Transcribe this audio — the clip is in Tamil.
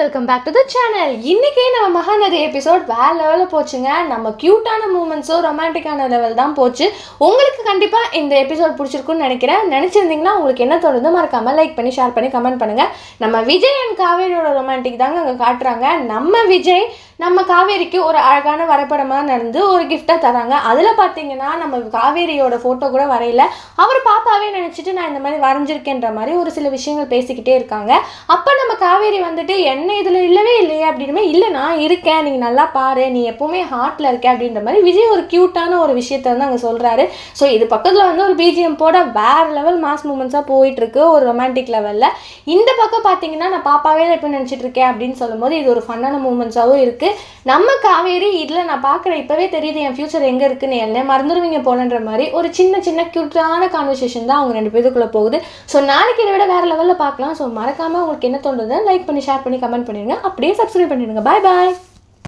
welcome back to the channel. இன்னைக்கு நம்ம மகாநதி எபிசோட் வேற லெவல்ல போச்சுங்க. நம்ம கியூட்டான மூமெண்ட்ஸோ ரொமான்டிக்கான லெவல் தான் போச்சு. உங்களுக்கு கண்டிப்பா இந்த எபிசோட் பிடிச்சிருக்கும்னு நினைக்கிறேன். நினைச்சிருந்தீங்கன்னா உங்களுக்கு என்ன தோணுது மறக்காம லைக் பண்ணி ஷேர் பண்ணி கமெண்ட் பண்ணுங்க. நம்ம விஜய் அண்ட் காவேரியோட ரொமான்டிக் தாங்க அங்க காட்டுறாங்க. நம்ம விஜய் நம்ம காவேரிக்கு ஒரு அழகான வரைபடமாக நடந்து ஒரு கிஃப்டாக தராங்க. அதில் பார்த்தீங்கன்னா நம்ம காவேரியோட ஃபோட்டோ கூட வரையில, அவர் பாப்பாவே நினச்சிட்டு நான் இந்த மாதிரி வரைஞ்சிருக்கேன்ற மாதிரி ஒரு சில விஷயங்கள் பேசிக்கிட்டே இருக்காங்க. அப்போ நம்ம காவேரி வந்துட்டு என்ன இதில் இல்லவே இல்லையே அப்படின்னுமே, இல்லை நான் இருக்கேன், நீங்கள் நல்லா பாரு, நீ எப்போவுமே ஹார்ட்டில் இருக்க அப்படின்ற மாதிரி விஜய் ஒரு க்யூட்டான ஒரு விஷயத்த வந்து அங்கே சொல்கிறாரு. ஸோ இது பக்கத்தில் வந்து ஒரு பிஜிஎம் போட வேறு லெவல் மாஸ் மூமெண்ட்ஸாக போயிட்டுருக்கு ஒரு ரொமான்டிக் லெவலில். இந்த பக்கம் பார்த்தீங்கன்னா நான் பாப்பாவே தான் எப்போ நினச்சிட்டு இருக்கேன் அப்படின்னு சொல்லும்போது இது ஒரு ஃபன்னான மூமெண்ட்ஸாகவும் இருக்குது. நம்ம காவேரி இதில் நான் பார்க்குறேன், இப்போவே தெரியுது என் ஃபியூச்சர் எங்கே இருக்குன்னு, என்ன மறந்துடுவீங்க போலன்ற மாதிரி ஒரு சின்ன க்யூட்டான கான்வர்சேஷன் தான் அவங்க ரெண்டு பேருக்குள்ளே போகுது. ஸோ நாளைக்கு இதை விட வேறு லெவலில் பார்க்கலாம். ஸோ மறக்காமல் உங்களுக்கு என்ன தோணுது லைக் பண்ணி ஷேர் பண்ணி கமெண்ட் பண்ணிடுங்க. அப்படியே சப்ஸ்கிரைப் பண்ணிடுங்க. பாய் பாய்.